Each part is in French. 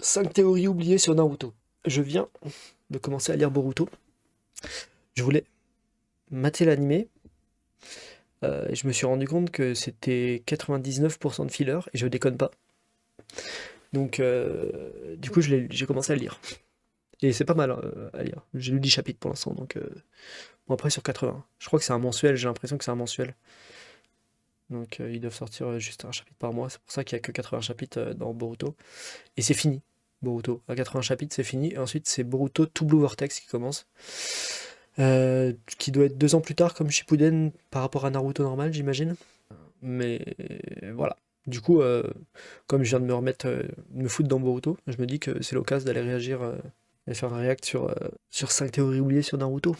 5 théories oubliées sur Naruto. Je viens de commencer à lire Boruto. Je voulais mater l'animé. Et je me suis rendu compte que c'était 99% de filler, et je déconne pas. Donc, du coup, j'ai commencé à le lire. Et c'est pas mal à lire. J'ai lu 10 chapitres pour l'instant, donc... Bon, après, sur 80. Je crois que c'est un mensuel, j'ai l'impression que c'est un mensuel. Donc, ils doivent sortir juste un chapitre par mois. C'est pour ça qu'il y a que 80 chapitres dans Boruto. Et c'est fini, Boruto. À 80 chapitres, c'est fini. Et ensuite, c'est Boruto Two Blue Vortex qui commence. Qui doit être 2 ans plus tard, comme Shippuden, par rapport à Naruto normal, j'imagine. Mais voilà. Du coup, comme je viens de me remettre, de me foutre dans Boruto, je me dis que c'est l'occasion d'aller réagir et faire un react sur 5 théories oubliées sur Naruto.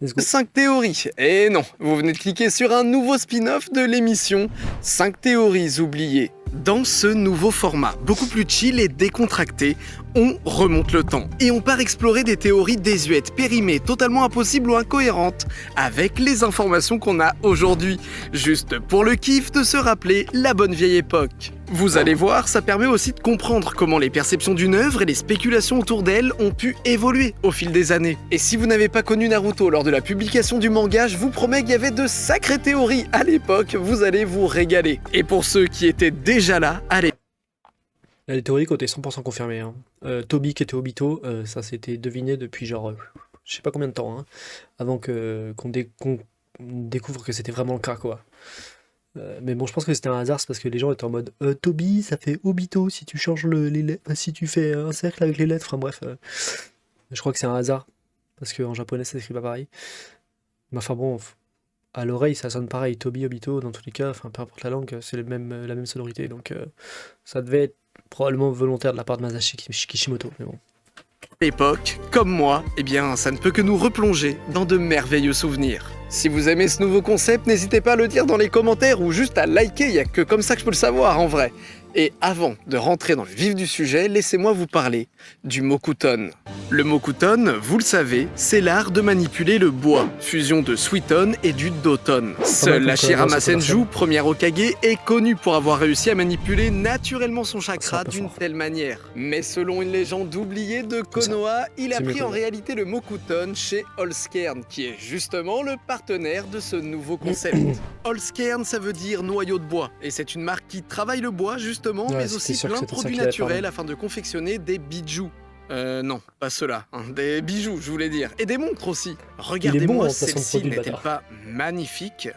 Let's go. 5 théories. Et non, vous venez de cliquer sur un nouveau spin-off de l'émission 5 théories oubliées. Dans ce nouveau format, beaucoup plus chill et décontracté, on remonte le temps et on part explorer des théories désuètes, périmées, totalement impossibles ou incohérentes, avec les informations qu'on a aujourd'hui, juste pour le kiff de se rappeler la bonne vieille époque. Vous allez voir, ça permet aussi de comprendre comment les perceptions d'une œuvre et les spéculations autour d'elle ont pu évoluer au fil des années. Et si vous n'avez pas connu Naruto lors de la publication du manga, je vous promets qu'il y avait de sacrées théories à l'époque, vous allez vous régaler. Et pour ceux qui étaient déjà là, allez. Les théories qui étaient 100% confirmées. Hein. Toby qui était Obito, ça s'était deviné depuis genre, je sais pas combien de temps, hein, avant qu'on découvre que c'était vraiment le cas, quoi. Mais bon, je pense que c'était un hasard, c'est parce que les gens étaient en mode Toby, ça fait Obito si tu changes les lettres, si tu fais un cercle avec les lettres. Enfin bref, je crois que c'est un hasard parce qu'en japonais ça s'écrit pas pareil. Mais enfin bon, à l'oreille ça sonne pareil. Toby, Obito, dans tous les cas, enfin peu importe la langue, c'est la même sonorité. Donc ça devait être probablement volontaire de la part de Masashi Kishimoto. Mais bon. L'époque, comme moi, eh bien, ça ne peut que nous replonger dans de merveilleux souvenirs. Si vous aimez ce nouveau concept, n'hésitez pas à le dire dans les commentaires ou juste à liker, il n'y a que comme ça que je peux le savoir en vrai. Et avant de rentrer dans le vif du sujet, laissez-moi vous parler du Mokuton. Le Mokuton, vous le savez, c'est l'art de manipuler le bois, fusion de Suiton et du Doton. Seule Hashirama Senju, première Hokage, est connue pour avoir réussi à manipuler naturellement son chakra d'une telle manière. Mais selon une légende oubliée de Konoha, il a pris en réalité le Mokuton chez Holzkern, qui est justement le partenaire de ce nouveau concept. Holzkern, ça veut dire noyau de bois, et c'est une marque qui travaille le bois justement, mais aussi plein de produits naturels afin de confectionner des bijoux. Non, pas ceux-là, hein, des bijoux, je voulais dire. Et des montres aussi. Regardez-moi, celle-ci n'est-elle pas magnifique ?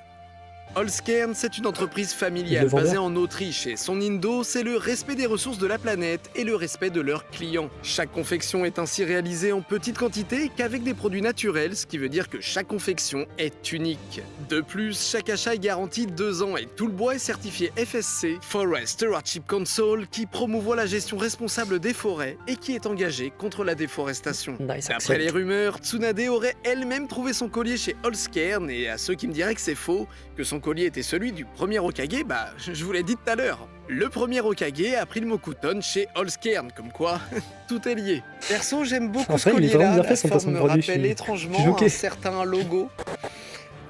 Holzkern, c'est une entreprise familiale basée en Autriche et son indo, c'est le respect des ressources de la planète et le respect de leurs clients. Chaque confection est ainsi réalisée en petite quantité qu'avec des produits naturels, ce qui veut dire que chaque confection est unique. De plus, chaque achat est garanti 2 ans et tout le bois est certifié FSC, Forest Stewardship Council, qui promouvoit la gestion responsable des forêts et qui est engagé contre la déforestation. D'après les rumeurs, Tsunade aurait elle-même trouvé son collier chez Holzkern et à ceux qui me diraient que c'est faux, que son collier était celui du premier Hokage, bah je vous l'ai dit tout à l'heure. Le premier Hokage a pris le Mokuton chez Holzkern, comme quoi tout est lié. Perso, j'aime beaucoup ce collier-là, la forme me rappelle étrangement un certain logo.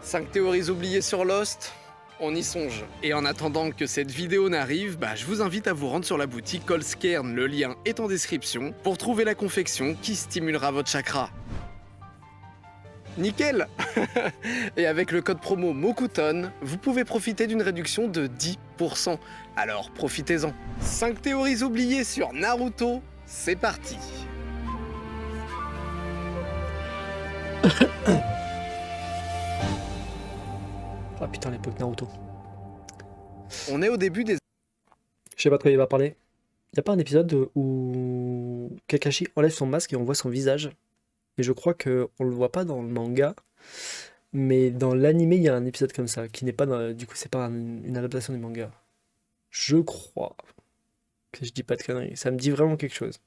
5 théories oubliées sur Lost, on y songe. Et en attendant que cette vidéo n'arrive, bah je vous invite à vous rendre sur la boutique Holzkern, le lien est en description, pour trouver la confection qui stimulera votre chakra. Nickel. Et avec le code promo Mokuton, vous pouvez profiter d'une réduction de 10%. Alors profitez-en. 5 théories oubliées sur Naruto, c'est parti. Ah putain, l'époque Naruto. On est au début des... Je sais pas de quoi il va parler. Y a pas un épisode où Kakashi enlève son masque et on voit son visage? Et je crois qu'on le voit pas dans le manga, mais dans l'animé, il y a un épisode comme ça, qui n'est pas dans... Du coup, c'est pas une adaptation du manga. Je crois que je dis pas de conneries. Ça me dit vraiment quelque chose.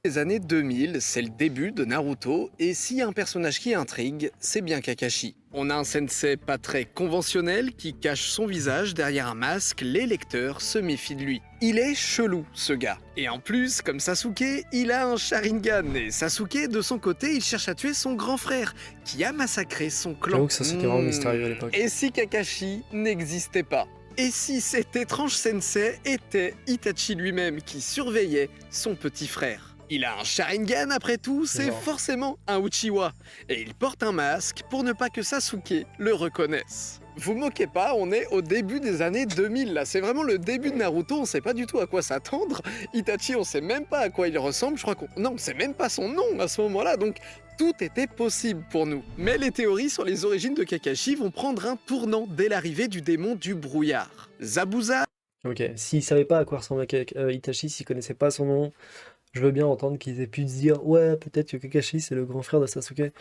Les années 2000, c'est le début de Naruto, et s'il y a un personnage qui intrigue, c'est bien Kakashi. On a un sensei pas très conventionnel qui cache son visage derrière un masque, les lecteurs se méfient de lui. Il est chelou, ce gars. Et en plus, comme Sasuke, il a un Sharingan, et Sasuke, de son côté, il cherche à tuer son grand frère, qui a massacré son clan. J'avoue que ça, c'était vraiment mystérieux à l'époque. Et si Kakashi n'existait pas ? Et si cet étrange sensei était Itachi lui-même qui surveillait son petit frère? Il a un Sharingan après tout, c'est Genre. forcément un Uchiwa. Et il porte un masque pour ne pas que Sasuke le reconnaisse. Vous moquez pas, on est au début des années 2000 là, c'est vraiment le début de Naruto, on sait pas du tout à quoi s'attendre. Itachi, on sait même pas à quoi il ressemble, je crois qu'on... Non, on sait même pas son nom à ce moment-là, donc tout était possible pour nous. Mais les théories sur les origines de Kakashi vont prendre un tournant dès l'arrivée du démon du brouillard. Zabuza Ok, s'ils savaient pas à quoi ressemblait Itachi, s'ils connaissaient pas son nom, je veux bien entendre qu'ils aient pu se dire ouais, peut-être que Kakashi c'est le grand frère de Sasuke.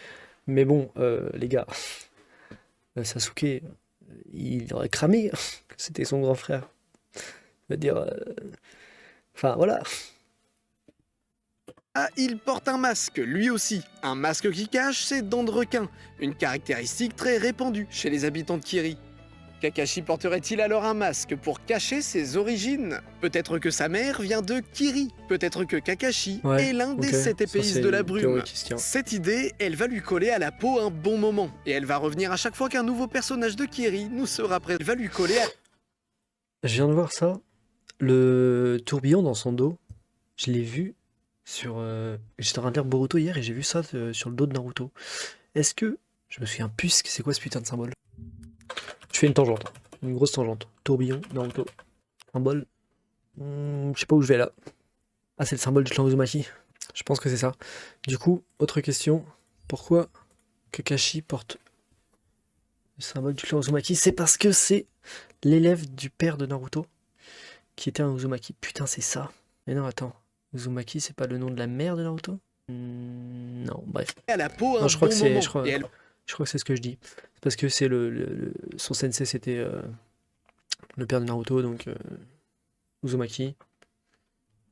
Mais bon, les gars, Sasuke, il aurait cramé que c'était son grand frère. Je veux dire, enfin voilà. il porte un masque, lui aussi. Un masque qui cache ses dents de requin, une caractéristique très répandue chez les habitants de Kiri. Kakashi porterait-il alors un masque pour cacher ses origines? Peut-être que sa mère vient de Kiri, peut-être que Kakashi Ouais, est l'un ok. des 7 Ça, épéistes c'est de la une brume. théorie qui se tient. Cette idée, elle va lui coller à la peau un bon moment, et elle va revenir à chaque fois qu'un nouveau personnage de Kiri nous sera présent. Elle va lui coller à... Je viens de voir ça. Le tourbillon dans son dos, je l'ai vu sur. J'étais en train de lire Boruto hier et j'ai vu ça sur le dos de Naruto. Est-ce que. Je me souviens plus c'est quoi ce putain de symbole. Je fais une tangente. Une grosse tangente. Tourbillon, Naruto. Symbole. Je sais pas où je vais là. Ah, c'est le symbole du clan Uzumaki. Je pense que c'est ça. Du coup, autre question. Pourquoi Kakashi porte le symbole du clan Uzumaki? C'est parce que c'est l'élève du père de Naruto qui était un Uzumaki. Putain, c'est ça. Mais non, attends. Uzumaki, c'est pas le nom de la mère de Naruto? Non, bref. la peau Non, un je crois bon que c'est, moment, je crois, et elle je crois que c'est ce que je dis. C'est parce que c'est son sensei, c'était le père de Naruto, donc Uzumaki.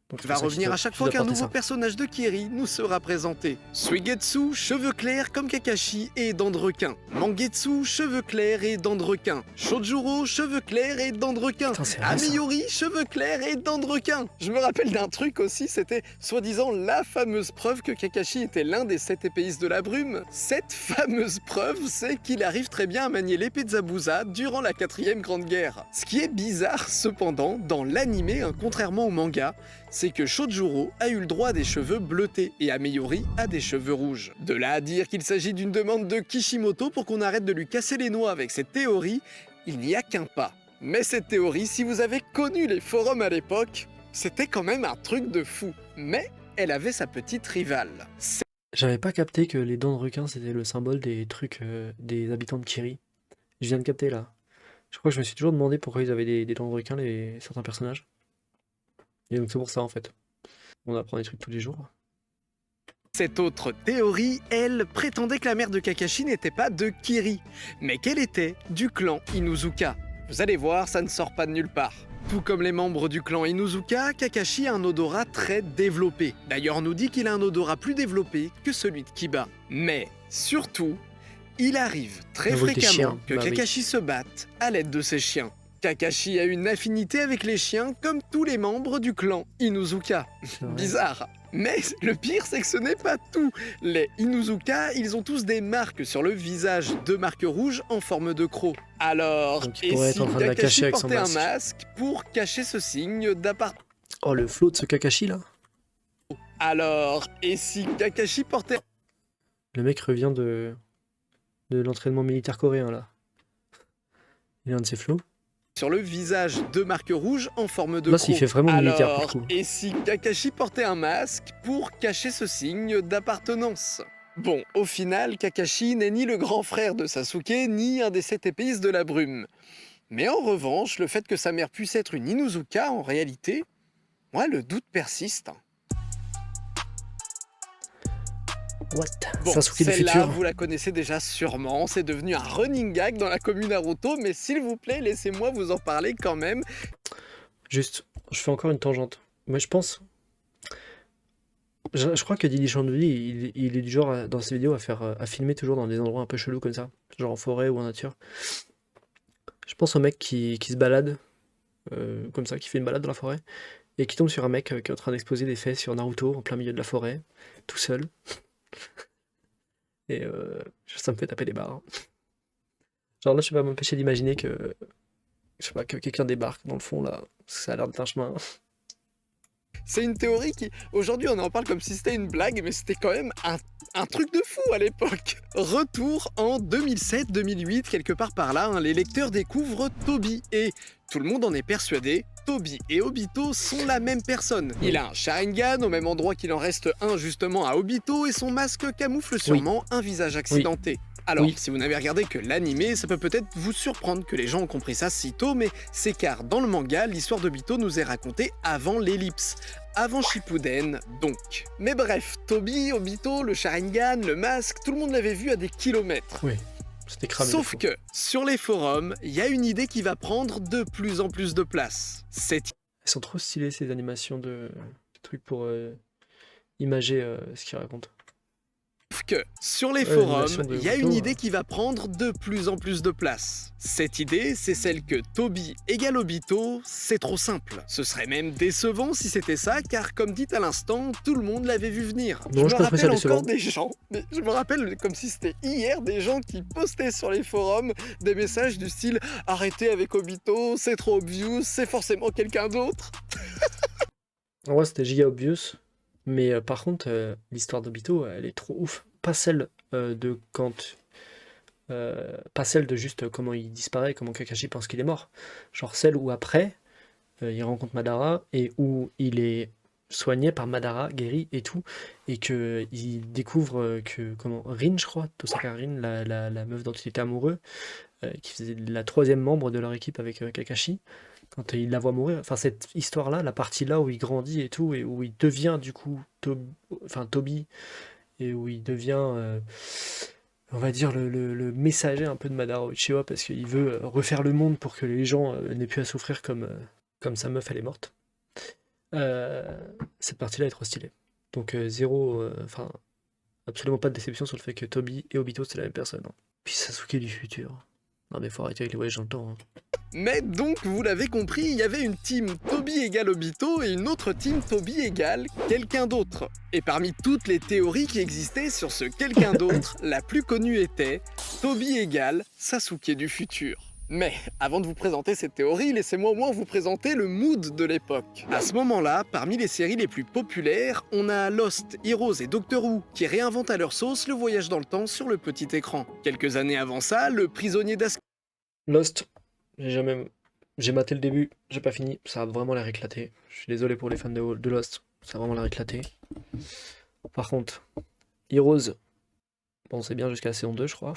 Donc c'est va pour ça revenir à chaque fois qu'il doit qu'un porter nouveau ça. personnage de Kiri nous sera présenté. Suigetsu, cheveux clairs comme Kakashi et dents de requin. Mangetsu, cheveux clairs et dents de requin. Shojuro, cheveux clairs et dents de requin. Putain, c'est vrai, ça. Amiyori, cheveux clairs et dents de requin. Je me rappelle d'un truc aussi, c'était soi-disant la fameuse preuve que Kakashi était l'un des 7 épéistes de la brume. Cette fameuse preuve, c'est qu'il arrive très bien à manier l'épée de Zabuza durant la 4ème grande guerre. Ce qui est bizarre cependant, dans l'animé, contrairement au manga, c'est que Shojuro a eu le droit à des cheveux bleutés et Ameyori a des cheveux rouges. De là à dire qu'il s'agit d'une demande de Kishimoto pour qu'on arrête de lui casser les noix avec cette théorie, il n'y a qu'un pas. Mais cette théorie, si vous avez connu les forums à l'époque, c'était quand même un truc de fou. Mais elle avait sa petite rivale. J'avais pas capté que les dents de requin, c'était le symbole des trucs des habitants de Kiri. Je viens de capter là. Je crois que je me suis toujours demandé pourquoi ils avaient des dents de requin, certains personnages. Et donc c'est pour ça en fait. On apprend des trucs tous les jours. Cette autre théorie, elle, prétendait que la mère de Kakashi n'était pas de Kiri, mais qu'elle était du clan Inuzuka. Vous allez voir, ça ne sort pas de nulle part. Tout comme les membres du clan Inuzuka, Kakashi a un odorat très développé. D'ailleurs, on nous dit qu'il a un odorat plus développé que celui de Kiba. Mais, surtout, il arrive très Avec des fréquemment chiens, que bah oui. Kakashi se batte à l'aide de ses chiens. Kakashi a une affinité avec les chiens comme tous les membres du clan Inuzuka. C'est vrai. Bizarre. Mais le pire, c'est que ce n'est pas tout. Les Inuzuka, ils ont tous des marques sur le visage, 2 marques rouges en forme de croc. Alors, Donc il et pourrait si être en train de la Kakashi cacher avec son portait un masque. masque pour cacher ce signe d'appartenance? Oh, le flow de ce Kakashi là. Alors, et si Kakashi portait Le mec revient de l'entraînement militaire coréen là. Il a un de ses flows. sur le visage 2 marques rouges en forme de Là, croc? s'il fait vraiment militaire pour Alors, le coup. et si Kakashi portait un masque pour cacher ce signe d'appartenance? Bon, au final, Kakashi n'est ni le grand frère de Sasuke, ni un des 7 épéistes de la brume. Mais en revanche, le fait que sa mère puisse être une Inuzuka, en réalité, moi, le doute persiste. What? Bon, Sasuke du celle-là, futur. vous la connaissez déjà sûrement, c'est devenu un running gag dans la commune Naruto, mais s'il vous plaît, laissez-moi vous en parler quand même. Juste, je fais encore une tangente. Moi, je pense. Je crois que Didi Chandouli, il est du genre dans ses vidéos à filmer toujours dans des endroits un peu chelous comme ça, genre en forêt ou en nature. Je pense au mec qui se balade comme ça, qui fait une balade dans la forêt et qui tombe sur un mec qui est en train d'exposer des faits sur Naruto en plein milieu de la forêt, tout seul. Et ça me fait taper des barres. Genre là, je peux pas m'empêcher d'imaginer Je sais pas, que quelqu'un débarque dans le fond là, parce que ça a l'air d'être un chemin. C'est une théorie qui, aujourd'hui on en parle comme si c'était une blague, mais c'était quand même un truc de fou à l'époque. Retour en 2007-2008, quelque part par là, les lecteurs découvrent Toby et tout le monde en est persuadé, Toby et Obito sont la même personne. Il a un Sharingan au même endroit qu'il en reste un justement à Obito et son masque camoufle sûrement un visage accidenté. Alors, si vous n'avez regardé que l'animé, ça peut peut-être vous surprendre que les gens ont compris ça si tôt, mais c'est car dans le manga, l'histoire d'Obito nous est racontée avant l'ellipse. Avant Shippuden, donc. Mais bref, Toby, Obito, le Sharingan, le masque, tout le monde l'avait vu à des kilomètres. Oui, c'était cramé. Sauf que, sur les forums, il y a une idée qui va prendre de plus en plus de place. Elles sont trop stylées ces animations de trucs pour imager ce qu'ils racontent. Que sur les forums, il y a une idée qui va prendre de plus en plus de place. Cette idée, c'est celle que Toby égale Obito, c'est trop simple. Ce serait même décevant si c'était ça, car comme dit à l'instant, tout le monde l'avait vu venir. Non, je me rappelle encore des gens, mais je me rappelle comme si c'était hier, des gens qui postaient sur les forums des messages du style « Arrêtez avec Obito, c'est trop obvious, c'est forcément quelqu'un d'autre ». En vrai, c'était giga obvious. Mais par contre, l'histoire d'Obito, elle est trop ouf. Pas celle de quand. Pas celle de juste comment il disparaît, comment Kakashi pense qu'il est mort. Genre celle où après, il rencontre Madara et où il est soigné par Madara, guéri et tout. Et qu'il découvre que. Comment Rin, je crois, Tosaka Rin, la meuf dont il était amoureux, qui faisait la troisième membre de leur équipe avec Kakashi. Quand il la voit mourir, enfin cette histoire-là, la partie là où il grandit et tout, et où il devient du coup Toby, et où il devient, on va dire, le messager un peu de Madara Uchiha, parce qu'il veut refaire le monde pour que les gens n'aient plus à souffrir comme sa meuf elle est morte. Cette partie-là est trop stylée. Donc zéro, enfin, absolument pas de déception sur le fait que Toby et Obito c'est la même personne. Hein. Puis Sasuke du futur. Non mais faut arrêter avec les voyages dans le temps. Hein. Mais donc, vous l'avez compris, il y avait une team Toby égale Obito et une autre team Toby égale quelqu'un d'autre. Et parmi toutes les théories qui existaient sur ce quelqu'un d'autre, la plus connue était Toby égale Sasuke du futur. Mais avant de vous présenter cette théorie, laissez-moi au moins vous présenter le mood de l'époque. À ce moment-là, parmi les séries les plus populaires, on a Lost, Heroes et Doctor Who qui réinventent à leur sauce le voyage dans le temps sur le petit écran. Quelques années avant ça, le prisonnier d'Azkaban. Lost, j'ai maté le début, j'ai pas fini, ça a vraiment l'air éclaté. Je suis désolé pour les fans de Lost, ça a vraiment l'air éclaté. Par contre, Heroes, bon c'est bien jusqu'à la saison 2 je crois,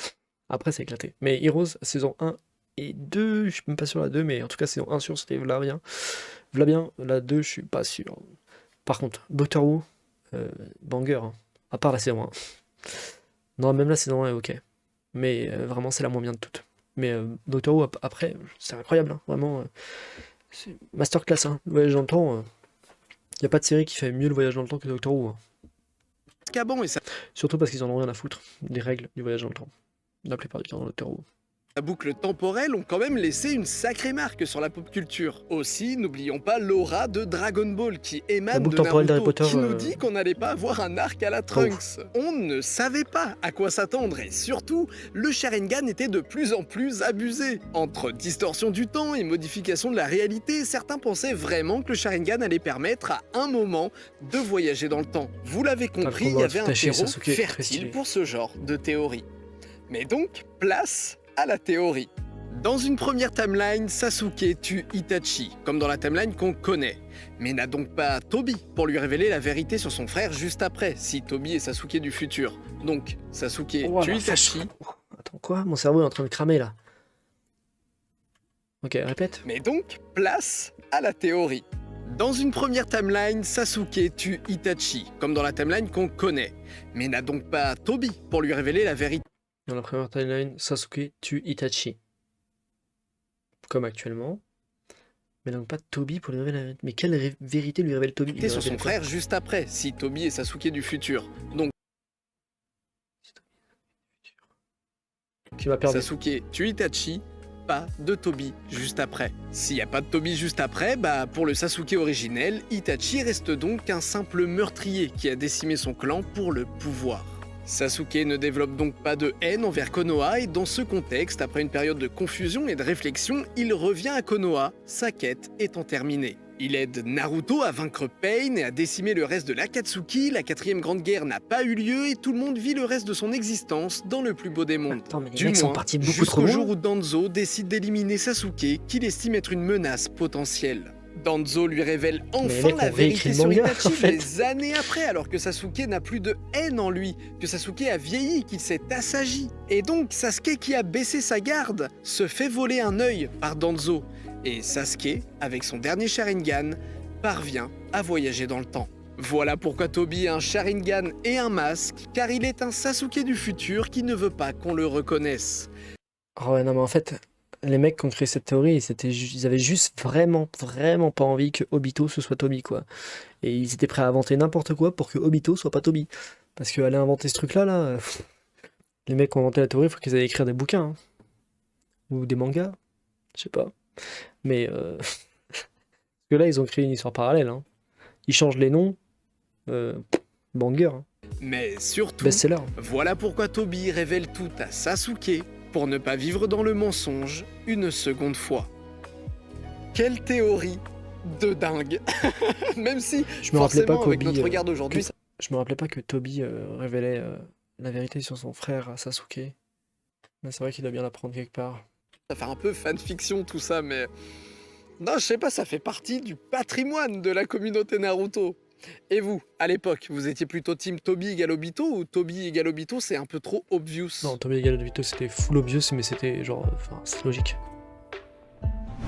après c'est éclaté. Mais Heroes, saison 1 et 2, je suis même pas sûr la 2, mais en tout cas saison 1 sûr c'était v'là bien. V'là bien, la 2 je suis pas sûr. Par contre, Doctor Who, banger, hein, à part la saison 1. Non, même la saison 1 est ok. Mais vraiment c'est la moins bien de toutes. Mais Doctor Who, après, c'est incroyable, hein, vraiment. C'est masterclass, hein. Le voyage dans le temps, il n'y a pas de série qui fait mieux le voyage dans le temps que Doctor Who. Hein. Et ça... Surtout parce qu'ils en ont rien à foutre des règles du voyage dans le temps. La plupart du temps dans Doctor Who. La boucle temporelle ont quand même laissé une sacrée marque sur la pop culture. Aussi, n'oublions pas l'aura de Dragon Ball qui émane de Naruto, qui nous dit qu'on n'allait pas avoir un arc à la Trunks. On ne savait pas à quoi s'attendre et surtout, le Sharingan était de plus en plus abusé. Entre distorsion du temps et modification de la réalité, certains pensaient vraiment que le Sharingan allait permettre à un moment de voyager dans le temps. Vous l'avez compris, il y avait un terreau fertile pour ce genre de théorie. Mais donc, place à la théorie. Dans une première timeline, Sasuke tue Itachi, comme dans la timeline qu'on connaît, mais n'a donc pas Toby pour lui révéler la vérité sur son frère juste après, si Toby est Sasuke du futur. Donc, Sasuke tue Itachi... Attends, quoi? Mon cerveau est en train de cramer, là. Ok, répète. Mais donc, place à la théorie. Dans une première timeline, Sasuke tue Itachi, comme dans la timeline qu'on connaît, mais n'a donc pas Toby pour lui révéler la vérité. Dans la première timeline, Sasuke tue Itachi. Comme actuellement. Mais donc pas Toby pour lui révéler la vérité. Mais quelle vérité lui révèle Toby? Il sur son frère juste après, si Toby est Sasuke du futur. Donc, tu m'as perdu. Sasuke tue Itachi, pas de Toby juste après. S'il n'y a pas de Toby juste après, bah pour le Sasuke originel, Itachi reste donc un simple meurtrier qui a décimé son clan pour le pouvoir. Sasuke ne développe donc pas de haine envers Konoha et dans ce contexte, après une période de confusion et de réflexion, il revient à Konoha, sa quête étant terminée. Il aide Naruto à vaincre Pain et à décimer le reste de l'Akatsuki, la quatrième grande guerre n'a pas eu lieu et tout le monde vit le reste de son existence dans le plus beau des mondes. Attends, mais les Du mecs sont moins, partis beaucoup trop jusqu'au loin. jour où Danzo décide d'éliminer Sasuke, qu'il estime être une menace potentielle. Danzo lui révèle les enfin mecs la ont réécrit vérité le sur manga, Itachi en fait. des années après, alors que Sasuke n'a plus de haine en lui, que Sasuke a vieilli, qu'il s'est assagi. Et donc Sasuke qui a baissé sa garde se fait voler un œil par Danzo. Et Sasuke, avec son dernier Sharingan, parvient à voyager dans le temps. Voilà pourquoi Toby a un Sharingan et un masque, car il est un Sasuke du futur qui ne veut pas qu'on le reconnaisse. Ah ouais, non, mais en fait, les mecs qui ont créé cette théorie, ils avaient juste vraiment pas envie que Obito ce soit Toby, quoi. Et ils étaient prêts à inventer n'importe quoi pour que Obito soit pas Toby. Parce qu'aller inventer ce truc-là, là, les mecs qui ont inventé la théorie, il faut qu'ils aillent écrire des bouquins, hein. Ou des mangas, je sais pas. Mais parce que là, ils ont créé une histoire parallèle, hein. Ils changent les noms, banger, hein. Mais surtout, Best-seller. voilà pourquoi Toby révèle tout à Sasuke pour ne pas vivre dans le mensonge une seconde fois. Quelle théorie de dingue. Même si, Je me rappelais pas forcément, avec qu'Obi, notre regard d'aujourd'hui, je me rappelais pas que Toby révélait la vérité sur son frère à Sasuke. Mais c'est vrai qu'il doit bien l'apprendre quelque part. ça fait un peu fanfiction tout ça, mais... Non, je sais pas, ça fait partie du patrimoine de la communauté Naruto. Et vous, à l'époque, vous étiez plutôt team Toby égale Obito ou Toby égale Obito, c'est un peu trop obvious? Non, Toby égale Obito, c'était full obvious, mais c'était genre, enfin, c'est logique.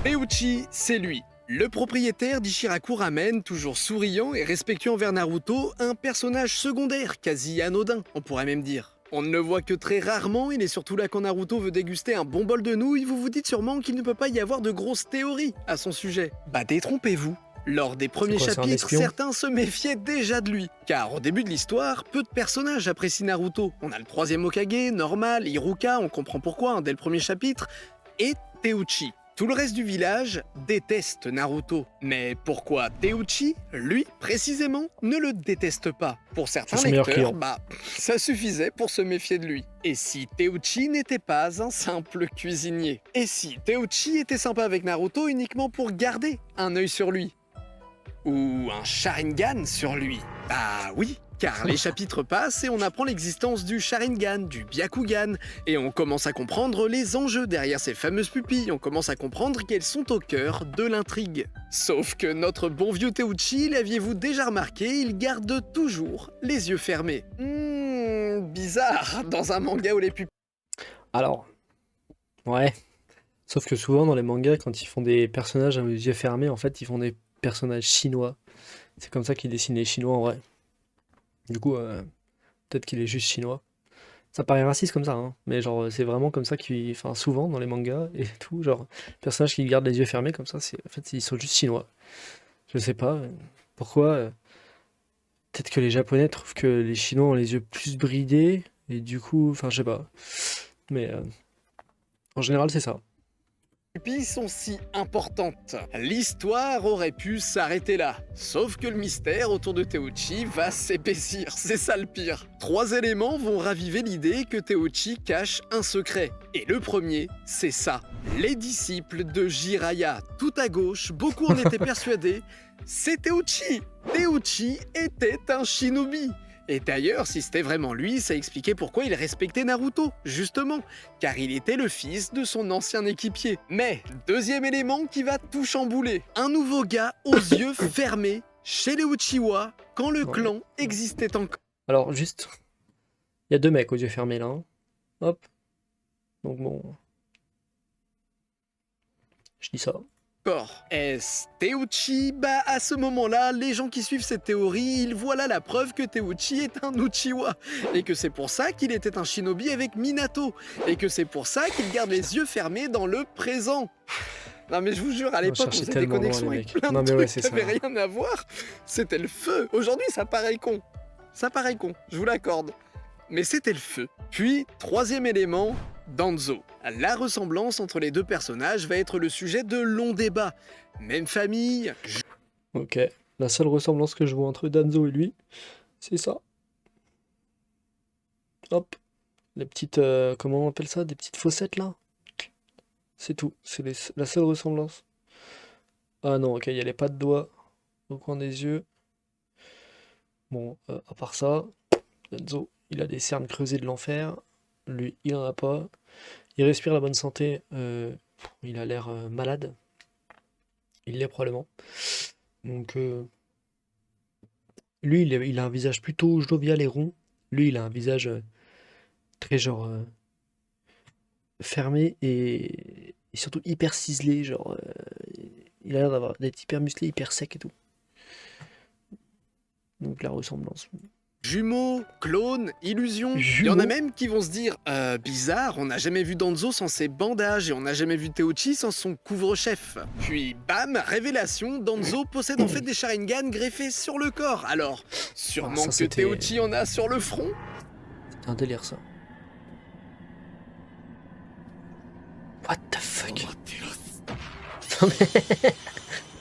Teuchi, c'est lui. Le propriétaire d'Ichiraku Ramen, toujours souriant et respectueux envers Naruto, un personnage secondaire, quasi anodin, on pourrait même dire. On ne le voit que très rarement, il est surtout là quand Naruto veut déguster un bon bol de nouilles, vous vous dites sûrement qu'il ne peut pas y avoir de grosses théories à son sujet. Bah détrompez-vous. Lors des premiers quoi, c'est un chapitres, espion certains se méfiaient déjà de lui. Car au début de l'histoire, peu de personnages apprécient Naruto. On a le troisième Hokage, normal, Hiruka, on comprend pourquoi hein, dès le premier chapitre, et Teuchi. Tout le reste du village déteste Naruto. Mais pourquoi Teuchi, lui, précisément, ne le déteste pas? Pour certains C'est son meilleur lecteurs, client. bah, ça suffisait pour se méfier de lui. Et si Teuchi n'était pas un simple cuisinier? Et si Teuchi était sympa avec Naruto uniquement pour garder un œil sur lui? Ou un Sharingan sur lui? Bah oui, car les chapitres passent et on apprend l'existence du Sharingan, du Byakugan, et on commence à comprendre les enjeux derrière ces fameuses pupilles, on commence à comprendre qu'elles sont au cœur de l'intrigue. Sauf que notre bon vieux Teuchi, l'aviez-vous déjà remarqué, il garde toujours les yeux fermés. Bizarre, dans un manga où les pupilles... Alors, ouais. Sauf que souvent, dans les mangas, quand ils font des personnages avec les yeux fermés, en fait, ils font des personnages chinois. C'est comme ça qu'ils dessinent les Chinois en vrai. Du coup, peut-être qu'il est juste chinois. Ça paraît raciste comme ça, hein. Mais genre, c'est vraiment comme ça qu'ils... Enfin, souvent, dans les mangas et tout, genre, les personnages qui gardent les yeux fermés comme ça, c'est... En fait, ils sont juste chinois. Je sais pas pourquoi. Peut-être que les Japonais trouvent que les Chinois ont les yeux plus bridés, et du coup, enfin, je sais pas. Mais en général, c'est ça. pupilles sont si importantes. L'histoire aurait pu s'arrêter là. Sauf que le mystère autour de Teuchi va s'épaissir, c'est ça le pire. 3 éléments vont raviver l'idée que Teuchi cache un secret. Et le premier, c'est ça. Les disciples de Jiraiya. Tout à gauche, beaucoup en étaient persuadés, c'est Teuchi. Teuchi était un shinobi. Et d'ailleurs, si c'était vraiment lui, ça expliquait pourquoi il respectait Naruto, justement, car il était le fils de son ancien équipier. Mais, deuxième élément qui va tout chambouler, un nouveau gars aux yeux fermés chez les Uchiwa quand le Ouais. clan existait encore. Alors, juste, il y a 2 mecs aux yeux fermés là, hein. Hop. Donc bon. Je dis ça. Est-ce Teuchi? Bah à ce moment-là, les gens qui suivent cette théorie, ils voient là la preuve que Teuchi est un Uchiwa, et que c'est pour ça qu'il était un shinobi avec Minato, et que c'est pour ça qu'il garde les yeux fermés dans le présent. Non mais je vous jure, à l'époque, on cherchait faisait des tellement loin, connexions les avec mecs. plein Non, de mais ouais, trucs c'est qui n'avaient ça. rien à voir. C'était le feu. Aujourd'hui, ça paraît con. Ça paraît con, je vous l'accorde. Mais c'était le feu. Puis, troisième élément, Danzo. La ressemblance entre les deux personnages va être le sujet de longs débats. Même famille, Ok. La seule ressemblance que je vois entre Danzo et lui, c'est ça. Hop, les petites, comment on appelle ça? Des petites fossettes là? C'est tout, c'est la seule ressemblance. Ah non, ok, il y a les pas de doigts au coin des yeux. Bon, à part ça, Enzo, il a des cernes creusées de l'enfer. Lui, il en a pas. Il respire la bonne santé. Il a l'air malade. Il l'est probablement. Donc, lui, il a un visage plutôt jovial et rond. Lui, il a un visage très genre fermé et surtout hyper ciselé. Genre, il a l'air d'être hyper musclé, hyper sec et tout. Donc, la ressemblance. Jumeaux, clones, illusions. Il y en a Jumeaux? même qui vont se dire bizarre, on n'a jamais vu Danzo sans ses bandages et on n'a jamais vu Teuchi sans son couvre-chef. Puis bam, révélation, Danzo possède en fait des Sharingan greffés sur le corps. Alors, sûrement ça, que c'était- Teuchi en a sur le front. C'est un délire ça. What the fuck? Non, mais-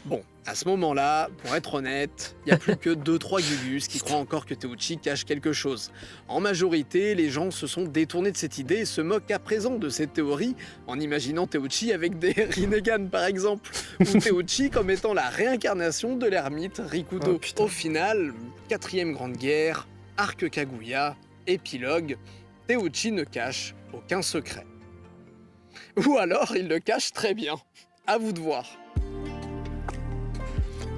Bon, à ce moment-là, pour être honnête, il n'y a plus que 2-3 Gugus qui croient encore que Teuchi cache quelque chose. En majorité, les gens se sont détournés de cette idée et se moquent à présent de cette théorie en imaginant Teuchi avec des Rinnegan par exemple, ou Teuchi comme étant la réincarnation de l'ermite Rikudo. Oh, putain. Au final, 4ème Grande Guerre, Arc Kaguya, épilogue, Teuchi ne cache aucun secret. Ou alors il le cache très bien. À vous de voir.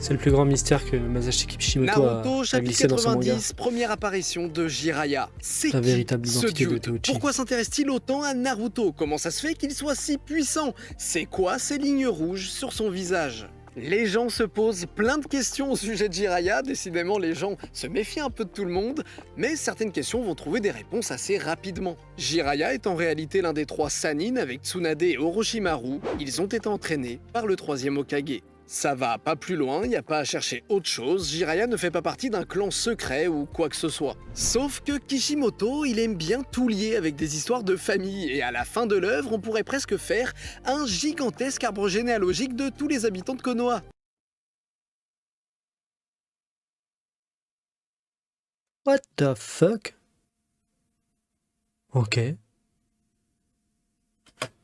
C'est le plus grand mystère que Masashi Kishimoto Naruto, a chapitre glissé dans son manga. 90, première apparition de Jiraiya. C'est La qui véritable ce identité de dude? Teuchi. Pourquoi s'intéresse-t-il autant à Naruto? Comment ça se fait qu'il soit si puissant? C'est quoi ces lignes rouges sur son visage? Les gens se posent plein de questions au sujet de Jiraiya, décidément les gens se méfient un peu de tout le monde, mais certaines questions vont trouver des réponses assez rapidement. Jiraiya est en réalité l'un des 3 Sannin avec Tsunade et Orochimaru, ils ont été entraînés par le 3e Hokage. Ça va pas plus loin, y a pas à chercher autre chose, Jiraiya ne fait pas partie d'un clan secret ou quoi que ce soit. Sauf que Kishimoto, il aime bien tout lier avec des histoires de famille, et à la fin de l'œuvre, on pourrait presque faire un gigantesque arbre généalogique de tous les habitants de Konoha. What the fuck? Ok.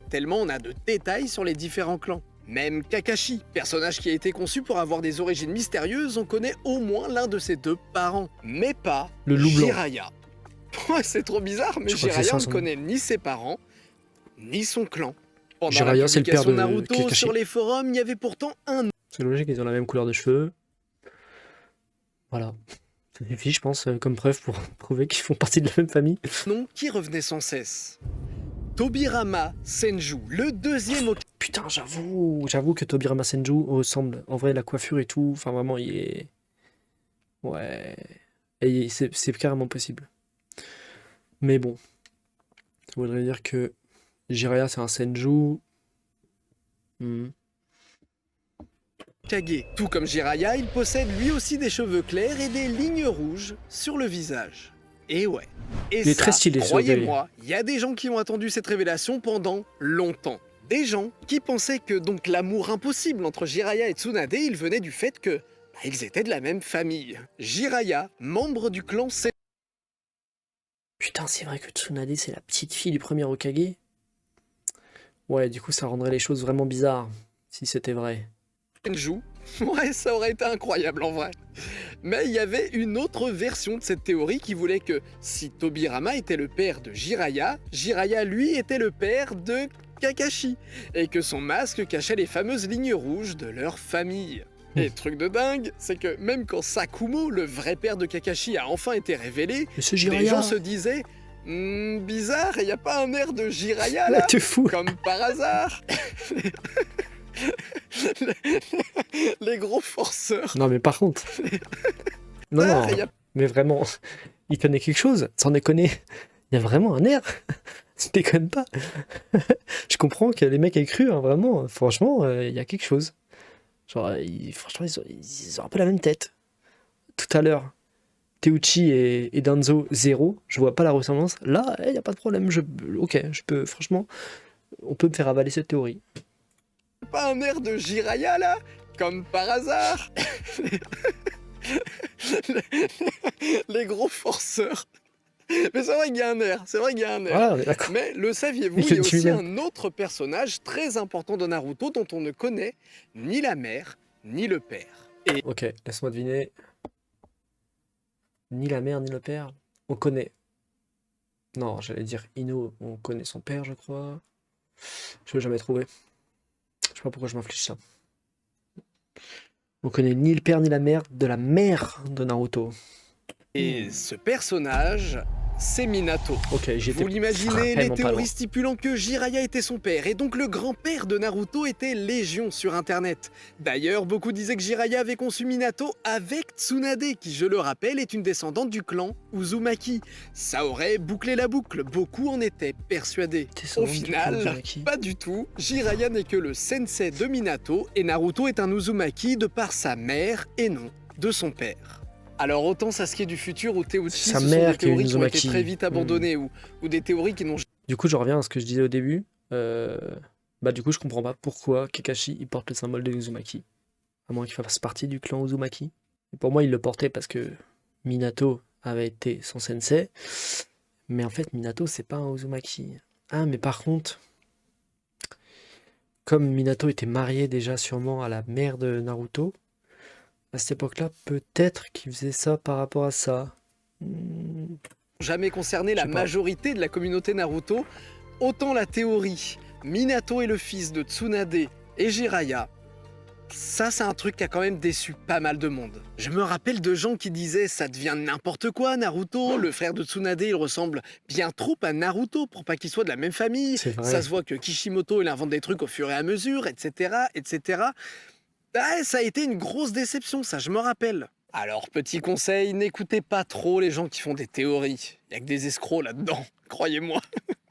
Tellement on a de détails sur les différents clans. Même Kakashi, personnage qui a été conçu pour avoir des origines mystérieuses, on connaît au moins l'un de ses 2 parents, mais pas Le loup blanc. Jiraiya. Ouais, c'est trop bizarre, mais Je crois que c'est Jiraiya ça, ne son nom. connaît ni ses parents, ni son clan. Pendant Jiraiya, la c'est le père publication de Naruto Kakashi. sur les forums, il y avait pourtant un C'est logique, ils ont la même couleur de cheveux. Voilà. Ça suffit, je pense, comme preuve pour prouver qu'ils font partie de la même famille. nom qui revenait sans cesse. Tobirama Senju, le 2e Hokage. Putain, j'avoue que Tobirama Senju ressemble, en vrai, la coiffure et tout, enfin vraiment, il est... Ouais... Et c'est carrément possible. Mais bon, ça voudrait dire que Jiraiya, c'est un Senju. Hmm. Tout comme Jiraiya, il possède lui aussi des cheveux clairs et des lignes rouges sur le visage. Et ouais. Et Il est ça, très stylé, ce croyez-moi, il y a des gens qui ont attendu cette révélation pendant longtemps. Des gens qui pensaient que donc l'amour impossible entre Jiraiya et Tsunade, il venait du fait que ils étaient de la même famille. Jiraiya, membre du clan Putain, c'est vrai que Tsunade, c'est la petite fille du premier Hokage. Ouais, du coup, ça rendrait les choses vraiment bizarres, si c'était vrai. Senju. Ouais, ça aurait été incroyable en vrai. Mais il y avait une autre version de cette théorie qui voulait que si Tobirama était le père de Jiraiya, Jiraiya lui était le père de Kakashi, et que son masque cachait les fameuses lignes rouges de leur famille. Et truc de dingue, c'est que même quand Sakumo, le vrai père de Kakashi, a enfin été révélé, Mais c'est les Jiraiya. gens se disaient bizarre, il n'y a pas un air de Jiraiya Là, là, t'es fou. comme par hasard. Les gros forceurs. Non, mais par contre... Non, non, Il y a mais vraiment, il connaît quelque chose, sans déconner. Il y a vraiment un air. Tu déconnes pas. Je comprends que les mecs aient cru, hein, vraiment. Franchement, il y a quelque chose. Genre, franchement, ils ont un peu la même tête. Tout à l'heure, Teuchi et Danzo, 0. Je vois pas la ressemblance. Là, il n'y a pas de problème. Ok, je peux, franchement, on peut me faire avaler cette théorie. pas un air de Jiraiya là, comme par hasard. Les gros forceurs. Mais c'est vrai qu'il y a un air, c'est vrai qu'il y a un air. Voilà, on est d'accord. Mais le saviez-vous, Il il y le a dit aussi lui-même. un autre personnage très important de Naruto dont on ne connaît ni la mère ni le père. Et Ok, laisse-moi deviner. Ni la mère, ni le père. On connaît. Non, j'allais dire Ino, on connaît son père, je crois. Je l'ai jamais trouvé. Je sais pas pourquoi je m'inflige ça. On connaît ni le père ni la mère de la mère de Naruto. ce personnage, c'est Minato. Ok, j'y Vous étais l'imaginez, les vraiment pas loin. théories stipulant que Jiraiya était son père et donc le grand-père de Naruto était légion sur internet. D'ailleurs, beaucoup disaient que Jiraiya avait conçu Minato avec Tsunade, qui je le rappelle est une descendante du clan Uzumaki. Ça aurait bouclé la boucle, beaucoup en étaient persuadés. Au Descendante du clan final, Uzumaki. pas du tout, Jiraiya n'est que le sensei de Minato et Naruto est un Uzumaki de par sa mère et non de son père. Alors autant Sasuke du futur ou Teuchi, Sa ce sont mère des qui est une théories qui ont été Uzumaki. très vite abandonnées ou des théories qui n'ont Du coup, je reviens à ce que je disais au début. Bah, du coup, je comprends pas pourquoi Kakashi il porte le symbole de Uzumaki. À moins qu'il fasse partie du clan Uzumaki. Et pour moi, il le portait parce que Minato avait été son sensei. Mais en fait, Minato, c'est pas un Uzumaki. Ah, mais par contre, comme Minato était marié déjà sûrement à la mère de Naruto, à cette époque-là, peut-être qu'il faisait ça par rapport à ça. jamais concerné Je la sais pas. majorité de la communauté Naruto, autant la théorie Minato est le fils de Tsunade et Jiraiya, ça c'est un truc qui a quand même déçu pas mal de monde. Je me rappelle de gens qui disaient ça devient n'importe quoi Naruto, le frère de Tsunade il ressemble bien trop à Naruto pour pas qu'il soit de la même famille, C'est ça vrai. se voit que Kishimoto il invente des trucs au fur et à mesure, etc. etc. Ah, ça a été une grosse déception, ça je me rappelle. Alors, petit conseil, n'écoutez pas trop les gens qui font des théories. Il y a que des escrocs là-dedans, croyez-moi.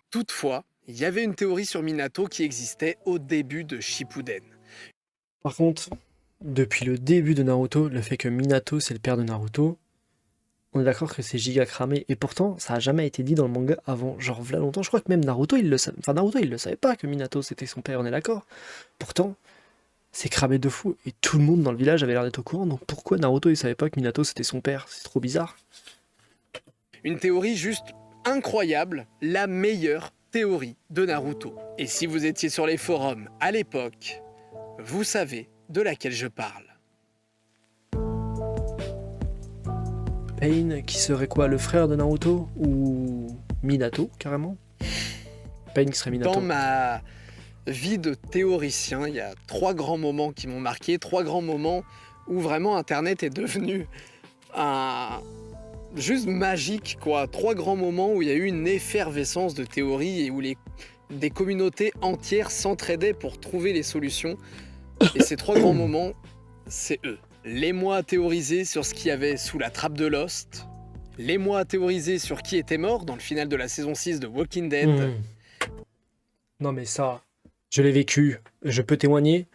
Toutefois, il y avait une théorie sur Minato qui existait au début de Shippuden. Par contre, depuis le début de Naruto, le fait que Minato c'est le père de Naruto, on est d'accord que c'est giga cramé. Et pourtant, ça a jamais été dit dans le manga avant genre v'là longtemps. Je crois que même Naruto, il le savait. Enfin, Naruto, il le savait pas que Minato c'était son père, on est d'accord. Pourtant, c'est cramé de fou. Et tout le monde dans le village avait l'air d'être au courant. Donc pourquoi Naruto il savait pas que Minato c'était son père? C'est trop bizarre. Une théorie juste incroyable, la meilleure théorie de Naruto. Et si vous étiez sur les forums à l'époque, vous savez de laquelle je parle. Pain qui serait quoi? Le frère de Naruto? Ou Minato, carrément? Pain qui serait Minato. Dans ma vie de théoricien, il y a 3 grands moments qui m'ont marqué, 3 grands moments où vraiment Internet est devenu un juste magique, quoi. 3 grands moments où il y a eu une effervescence de théories et où des communautés entières s'entraidaient pour trouver les solutions. Et ces 3 grands moments, c'est eux. Les mois à théoriser sur ce qu'il y avait sous la trappe de Lost, les mois à théoriser sur qui était mort dans le final de la saison 6 de Walking Dead. Non mais ça, je l'ai vécu, je peux témoigner,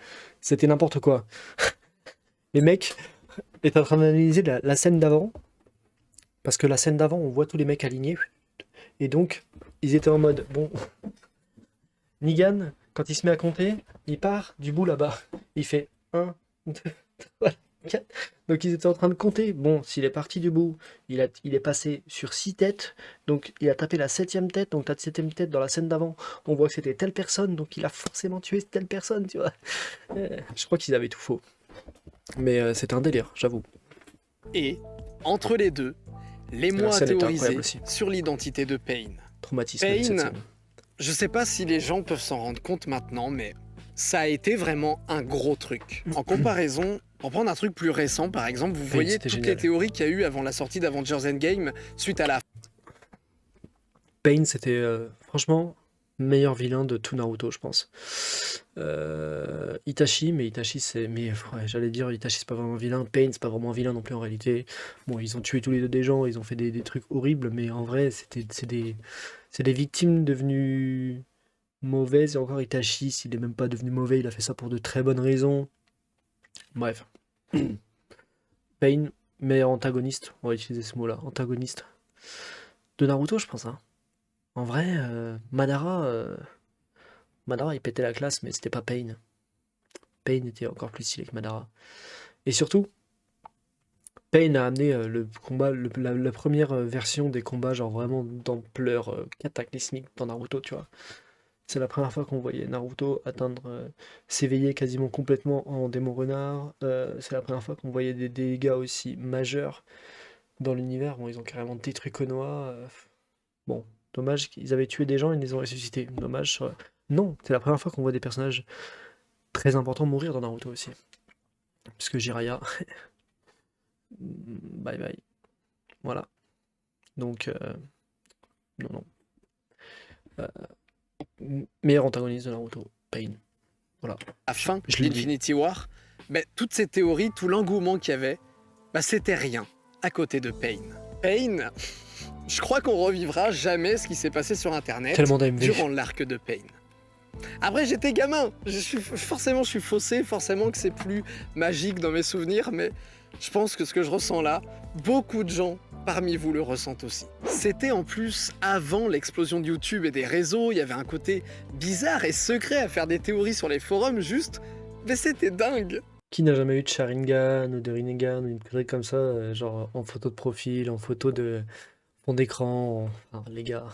c'était n'importe quoi. Les mecs étaient en train d'analyser la scène d'avant, parce que la scène d'avant, on voit tous les mecs alignés, et donc, ils étaient en mode, bon, Negan, quand il se met à compter, il part du bout là-bas. Il fait 1, 2, 3, 4. Donc ils étaient en train de compter. Bon, s'il est parti du bout, il est passé sur 6 têtes. Donc il a tapé la 7ème tête. Donc la 7ème tête dans la scène d'avant, on voit que c'était telle personne. Donc il a forcément tué telle personne, tu vois. Je crois qu'ils avaient tout faux. Mais c'était un délire, j'avoue. Et, entre les deux, les La mois à scène était théoriser incroyable aussi. sur l'identité de Pain. Traumatisme Pain, de cette scène. Je sais pas si les gens peuvent s'en rendre compte maintenant, mais ça a été vraiment un gros truc. En comparaison, pour prendre un truc plus récent, par exemple, vous voyez c'était toutes génial. les théories qu'il y a eu avant la sortie d'Avengers Endgame suite à la Pain, c'était franchement meilleur vilain de tout Naruto, je pense. Itachi, mais Itachi c'est. Mais ouais, j'allais dire, Itachi c'est pas vraiment un vilain. Pain c'est pas vraiment un vilain non plus en réalité. Bon, ils ont tué tous les deux des gens, ils ont fait des trucs horribles, mais en vrai, c'est des victimes devenues mauvaises. Et encore Itachi, s'il est même pas devenu mauvais, il a fait ça pour de très bonnes raisons. Bref. Pain, meilleur antagoniste, on va utiliser ce mot-là, antagoniste. De Naruto, je pense, hein. En vrai, Madara, il pétait la classe, mais c'était pas Pain. Pain était encore plus stylé que Madara. Et surtout, Pain a amené le combat, la première version des combats, genre vraiment d'ampleur cataclysmique dans Naruto, tu vois. C'est la première fois qu'on voyait Naruto atteindre, s'éveiller quasiment complètement en démon renard. C'est la première fois qu'on voyait des dégâts aussi majeurs dans l'univers. Bon, ils ont carrément détruit Konoha. Bon, dommage qu'ils avaient tué des gens, ils les ont ressuscités. Dommage. Non, c'est la première fois qu'on voit des personnages très importants mourir dans Naruto aussi. Puisque Jiraiya, bye bye. Voilà. Donc, non, non. Meilleur antagoniste de Naruto, Pain. Voilà. La fin Je l'ai dit. d'Infinity War, toutes ces théories, tout l'engouement qu'il y avait, c'était rien à côté de Pain. Pain, je crois qu'on revivra jamais ce qui s'est passé sur Internet Tellement d'AMV. durant l'arc de Pain. Après, j'étais gamin, forcément je suis faussé, forcément que c'est plus magique dans mes souvenirs, mais je pense que ce que je ressens là, beaucoup de gens parmi vous le ressentent aussi. C'était en plus avant l'explosion de YouTube et des réseaux, il y avait un côté bizarre et secret à faire des théories sur les forums juste, mais c'était dingue. Qui n'a jamais eu de Sharingan ou de Rinnegan ou une connerie comme ça, genre en photo de profil, en photo de fond d'écran, enfin, les gars.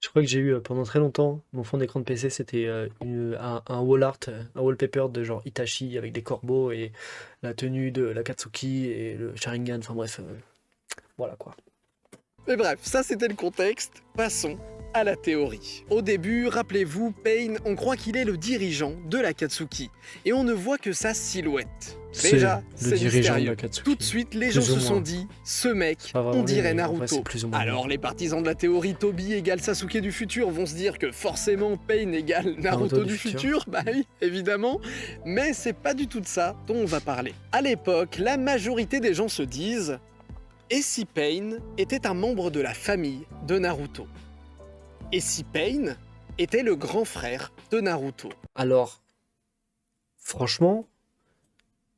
Je crois que j'ai eu pendant très longtemps, mon fond d'écran de PC c'était un wall art, un wallpaper de genre Itachi avec des corbeaux et la tenue de l'Akatsuki et le Sharingan, enfin bref, voilà quoi. Mais bref, ça c'était le contexte, passons à la théorie. Au début, rappelez-vous, Pain, on croit qu'il est le dirigeant de l'Akatsuki, et on ne voit que sa silhouette. Déjà, C'est le c'est dirigeant de mystérieux. l'Akatsuki. Tout de suite, les Plus gens ou se sont moins. dit, ce mec, Pas vraiment on dirait lui, mais en vrai, Naruto. c'est plus ou moins lui. Alors les partisans de la théorie Tobi égale Sasuke du futur vont se dire que forcément Pain égale Naruto du futur, bah oui, évidemment, mais c'est pas du tout de ça dont on va parler. À l'époque, la majorité des gens se disent, et si Pain était un membre de la famille de Naruto? Et si Pain était le grand frère de Naruto? Alors, franchement,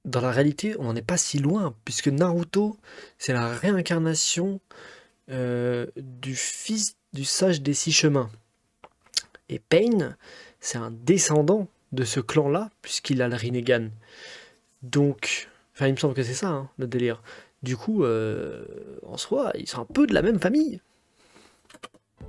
dans la réalité, on n'en est pas si loin, puisque Naruto, c'est la réincarnation du fils du sage des six chemins. Et Pain, c'est un descendant de ce clan-là, puisqu'il a le Rinnegan. Donc, enfin, il me semble que c'est ça, hein, le délire. Du coup, en soi, ils sont un peu de la même famille.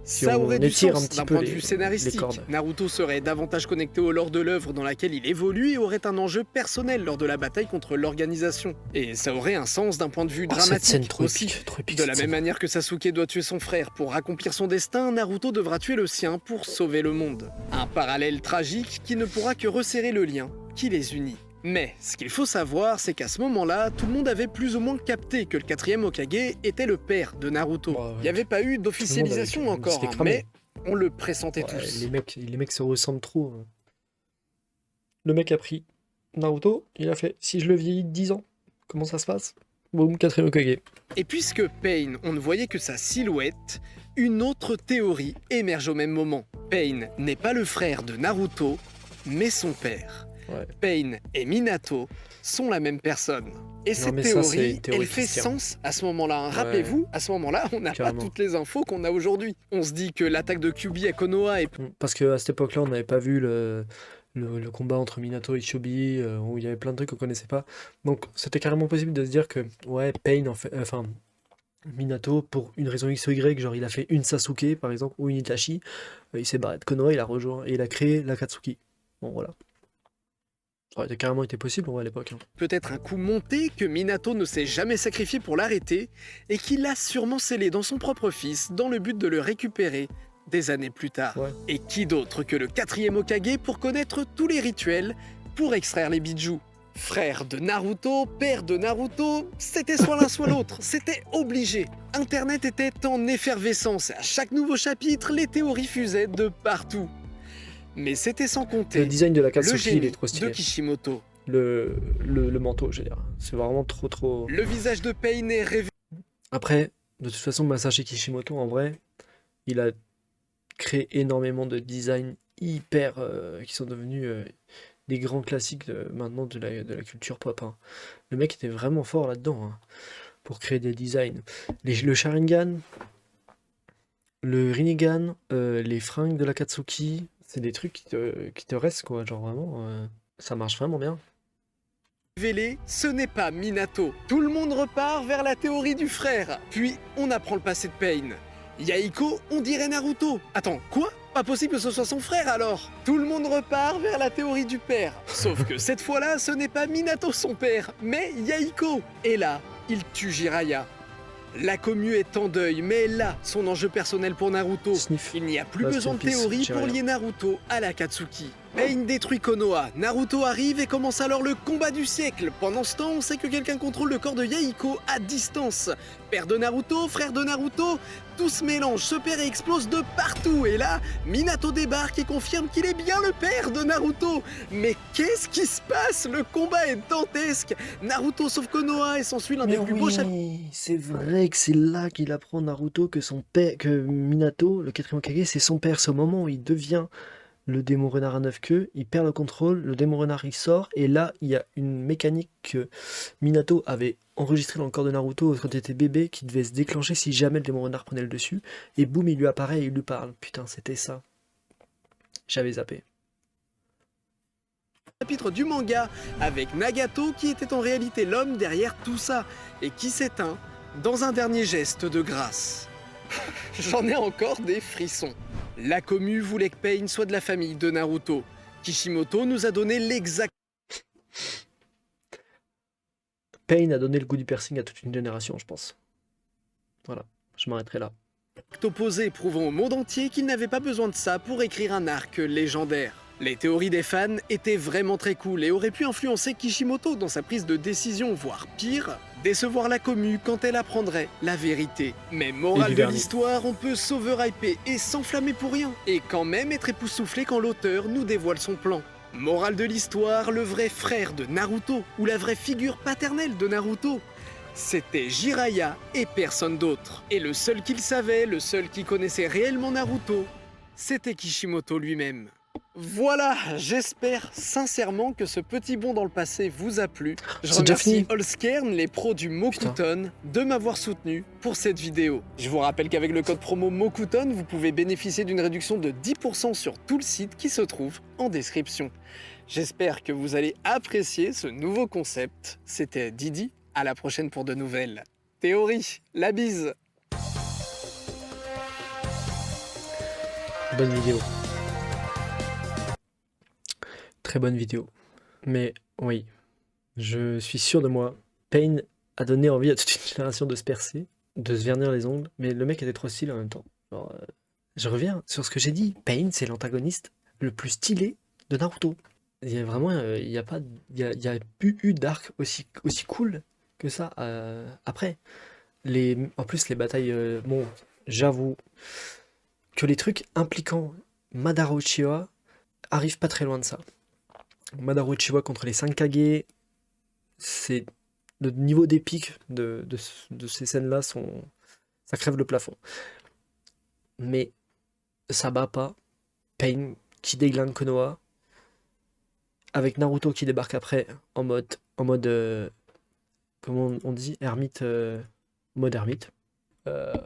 Si Ça on aurait du étire un sens petit d'un peu point de les vue scénaristique. cordes. Naruto serait davantage connecté au lore de l'œuvre dans laquelle il évolue et aurait un enjeu personnel lors de la bataille contre l'organisation. Et ça aurait un sens d'un point de vue Oh, cette scène dramatique trop aussi. épique, trop épique, De la cette même scène. manière que Sasuke doit tuer son frère pour accomplir son destin, Naruto devra tuer le sien pour sauver le monde. Un parallèle tragique qui ne pourra que resserrer le lien qui les unit. Mais ce qu'il faut savoir, c'est qu'à ce moment-là, tout le monde avait plus ou moins capté que le 4e Hokage était le père de Naruto. Bah, ouais. Il n'y avait pas eu d'officialisation Tout le monde avait- encore, c'était cramé. mais on le pressentait Ouais, tous. les mecs se ressemblent trop. Le mec a pris Naruto, il a fait si je le vieillis de 10 ans, comment ça se passe? Boum, 4ème Hokage. Et puisque Pain, on ne voyait que sa silhouette, une autre théorie émerge au même moment. Pain n'est pas le frère de Naruto, mais son père. Ouais. Pain et Minato sont la même personne. Et cette mais ça, c'est théorie, une théorie elle fait qui se tient. sens à ce moment-là. Hein. Rappelez-vous, à ce moment-là, on n'a pas Carrément. toutes les infos qu'on a aujourd'hui. On se dit que l'attaque de Kyuubi à Konoha est Parce qu'à cette époque-là, on n'avait pas vu le combat entre Minato et Chobi, où il y avait plein de trucs qu'on connaissait pas. Donc c'était carrément possible de se dire que, ouais, Pain, enfin, Minato, pour une raison X ou Y, genre il a fait une Sasuke, par exemple, ou une Itachi, il s'est barré de Konoha, il a rejoint, et il a créé l'Akatsuki. Bon, voilà. Ça aurait carrément été possible, à l'époque. Hein. peut-être un coup monté que Minato ne s'est jamais sacrifié pour l'arrêter et qu'il a sûrement scellé dans son propre fils dans le but de le récupérer des années plus tard. Ouais. Et qui d'autre que le 4e Hokage pour connaître tous les rituels pour extraire les bijous? Frère de Naruto, père de Naruto, c'était soit l'un soit l'autre, c'était obligé. Internet était en effervescence et à chaque nouveau chapitre, les théories fusaient de partout. Mais c'était sans Le compter design de le l'Akatsuki, il génie est trop de stylé. Kishimoto. Le manteau, je veux dire. C'est vraiment trop... Le visage de Pain est révélé. Après, de toute façon, Masashi Kishimoto, en vrai, il a créé énormément de designs hyper... qui sont devenus des grands classiques maintenant de la culture pop. Hein. Le mec était vraiment fort là-dedans, hein, pour créer des designs. Le Sharingan, le Rinnegan, les fringues de l'Akatsuki, c'est des trucs qui te restent, quoi. Genre vraiment, ça marche vraiment bien. révélé, ce n'est pas Minato. Tout le monde repart vers la théorie du frère. Puis, on apprend le passé de Pain. Yahiko, on dirait Naruto. Attends, quoi? Pas possible que ce soit son frère alors. Tout le monde repart vers la théorie du père. Sauf que cette fois-là, ce n'est pas Minato son père, mais Yahiko. Et là, il tue Jiraiya. La commu est en deuil, mais elle a son enjeu personnel pour Naruto. Sniff. Il n'y a plus Rest besoin in de peace, théorie pour Jiraiya. lier Naruto à l'Akatsuki. Pain détruit Konoha, Naruto arrive et commence alors le combat du siècle. Pendant ce temps, on sait que quelqu'un contrôle le corps de Yahiko à distance. Père de Naruto, frère de Naruto, tout se mélange, se perd et explose de partout. Et là, Minato débarque et confirme qu'il est bien le père de Naruto. Mais qu'est-ce qui se passe? Le combat est dantesque. Naruto sauve Konoha et s'ensuit l'un des Mais plus beaux chapitres. oui, c'est vrai que c'est là qu'il apprend Naruto que son père, que Minato, le quatrième Hokage, c'est son père. C'est au moment où il devient le démon renard à 9 queues, il perd le contrôle, le démon renard il sort, et là il y a une mécanique que Minato avait enregistrée dans le corps de Naruto quand il était bébé, qui devait se déclencher si jamais le démon renard prenait le dessus, et boum, il lui apparaît et il lui parle. Putain, c'était ça. J'avais zappé. Chapitre du manga avec Nagato qui était en réalité l'homme derrière tout ça et qui s'éteint dans un dernier geste de grâce. J'en ai encore des frissons. La commu voulait que Pain soit de la famille de Naruto. Kishimoto nous a donné l'exact Pain a donné le goût du piercing à toute une génération, je pense. Voilà, je m'arrêterai là. opposé, prouvant au monde entier qu'il n'avait pas besoin de ça pour écrire un arc légendaire. Les théories des fans étaient vraiment très cool et auraient pu influencer Kishimoto dans sa prise de décision, voire pire, décevoir la commu quand elle apprendrait la vérité. Mais morale de l'histoire, on peut s'overhyper et s'enflammer pour rien, et quand même être époustouflé quand l'auteur nous dévoile son plan. Morale de l'histoire, le vrai frère de Naruto, ou la vraie figure paternelle de Naruto, c'était Jiraiya et personne d'autre. Et le seul qui le savait, le seul qui connaissait réellement Naruto, c'était Kishimoto lui-même. Voilà, j'espère sincèrement que ce petit bond dans le passé vous a plu. Je C'est déjà remercie fini. Holzkern, les pros du Mokuton, de m'avoir soutenu pour cette vidéo. Je vous rappelle qu'avec le code promo Mokuton, vous pouvez bénéficier d'une réduction de 10% sur tout le site qui se trouve en description. J'espère que vous allez apprécier ce nouveau concept. C'était Didi, à la prochaine pour de nouvelles théories. La bise! Bonne vidéo. Très bonne vidéo. Mais oui, je suis sûr de moi. Pain a donné envie à toute une génération de se percer, de se vernir les ongles, mais le mec était trop stylé en même temps. Alors, je reviens sur ce que j'ai dit. Pain, c'est l'antagoniste le plus stylé de Naruto. Il y a vraiment, il y a pas, il y a plus eu d'arc aussi cool que ça après. En plus, les batailles, bon, j'avoue que les trucs impliquant Madara Uchiha arrivent pas très loin de ça. Madara Uchiha contre les 5 Kage, c'est le niveau d'épique de ces scènes-là, ça crève le plafond. Mais ça bat pas Pain qui déglingue Konoha, avec Naruto qui débarque après en mode comment on dit, ermite, mode ermite.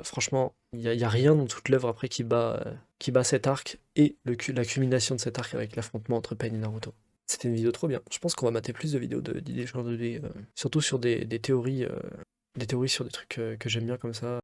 Franchement, il y a rien dans toute l'œuvre après qui bat cet arc et la culmination de cet arc avec l'affrontement entre Pain et Naruto. C'était une vidéo trop bien. Je pense qu'on va mater plus de vidéos d'idées genre 2D, surtout sur des théories sur des trucs que j'aime bien comme ça.